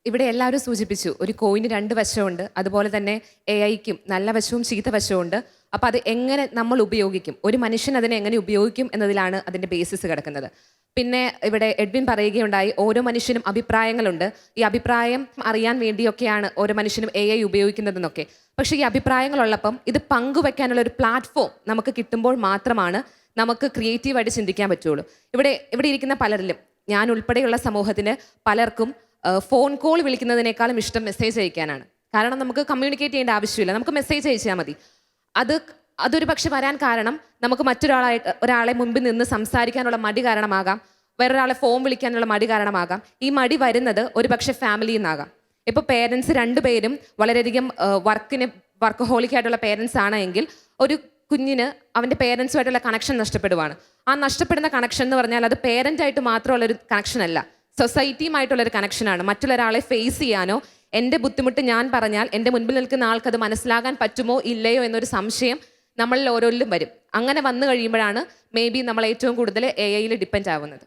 ഇവിടെ എല്ലാവരും സൂചിപ്പിച്ചു ഒരു കോയിന് രണ്ട് വശമുണ്ട്. അതുപോലെ തന്നെ AI-ക്കും നല്ല വശവും ചീത്ത വശവും ഉണ്ട്. അപ്പോൾ അത് എങ്ങനെ നമ്മൾ ഉപയോഗിക്കും, ഒരു മനുഷ്യൻ അതിനെ എങ്ങനെ ഉപയോഗിക്കും എന്നതിലാണ് അതിൻ്റെ ബേസിസ് കിടക്കുന്നത്. പിന്നെ ഇവിടെ എഡ്വിൻ പറയുകയുണ്ടായി, ഓരോ മനുഷ്യനും അഭിപ്രായങ്ങളുണ്ട്. ഈ അഭിപ്രായം അറിയാൻ വേണ്ടിയൊക്കെയാണ് ഓരോ മനുഷ്യനും AI ഉപയോഗിക്കുന്നതെന്നൊക്കെ. പക്ഷേ ഈ അഭിപ്രായങ്ങളുള്ളപ്പം ഇത് പങ്കുവെക്കാനുള്ള ഒരു പ്ലാറ്റ്ഫോം നമുക്ക് കിട്ടുമ്പോൾ മാത്രമാണ് നമുക്ക് ക്രിയേറ്റീവായിട്ട് ചിന്തിക്കാൻ പറ്റുള്ളൂ. ഇവിടെ ഇരിക്കുന്ന പലരിലും, ഞാൻ ഉൾപ്പെടെയുള്ള സമൂഹത്തിന് പലർക്കും ഫോൺ കോൾ വിളിക്കുന്നതിനേക്കാളും ഇഷ്ടം മെസ്സേജ് അയക്കാനാണ്. കാരണം നമുക്ക് കമ്മ്യൂണിക്കേറ്റ് ചെയ്യേണ്ട ആവശ്യമില്ല, നമുക്ക് മെസ്സേജ് അയച്ചാൽ മതി. അതൊരു പക്ഷെ വരാൻ കാരണം നമുക്ക് ഒരാളെ മുൻപിൽ നിന്ന് സംസാരിക്കാനുള്ള മടി കാരണമാകാം, വേറൊരാളെ ഫോൺ വിളിക്കാനുള്ള മടി കാരണമാകാം. ഈ മടി വരുന്നത് ഒരു പക്ഷെ ഫാമിലിയിൽ നിന്നാകാം. ഇപ്പോൾ പേരൻസ് രണ്ടുപേരും വളരെയധികം വർക്കഹോളിക്കായിട്ടുള്ള പേരൻസ് ആണ് എങ്കിൽ ഒരു കുഞ്ഞിന് അവൻ്റെ പേരൻസുമായിട്ടുള്ള കണക്ഷൻ നഷ്ടപ്പെടുവാണ്. ആ നഷ്ടപ്പെടുന്ന കണക്ഷൻ എന്ന് പറഞ്ഞാൽ അത് പേരൻ്റായിട്ട് മാത്രമുള്ളൊരു കണക്ഷൻ അല്ല, സൊസൈറ്റിയുമായിട്ടുള്ളൊരു കണക്ഷനാണ്. മറ്റുള്ള ഒരാളെ ഫേസ് ചെയ്യാനോ എൻ്റെ ബുദ്ധിമുട്ട് ഞാൻ പറഞ്ഞാൽ എൻ്റെ മുൻപിൽ നിൽക്കുന്ന ആൾക്ക് അത് മനസ്സിലാകാൻ പറ്റുമോ ഇല്ലയോ എന്നൊരു സംശയം നമ്മളിൽ ഓരോരിലും വരും. അങ്ങനെ വന്നു കഴിയുമ്പോഴാണ് മേ ബി നമ്മൾ ഏറ്റവും കൂടുതൽ AI-യിൽ ഡിപ്പെൻഡ് ആവുന്നത്.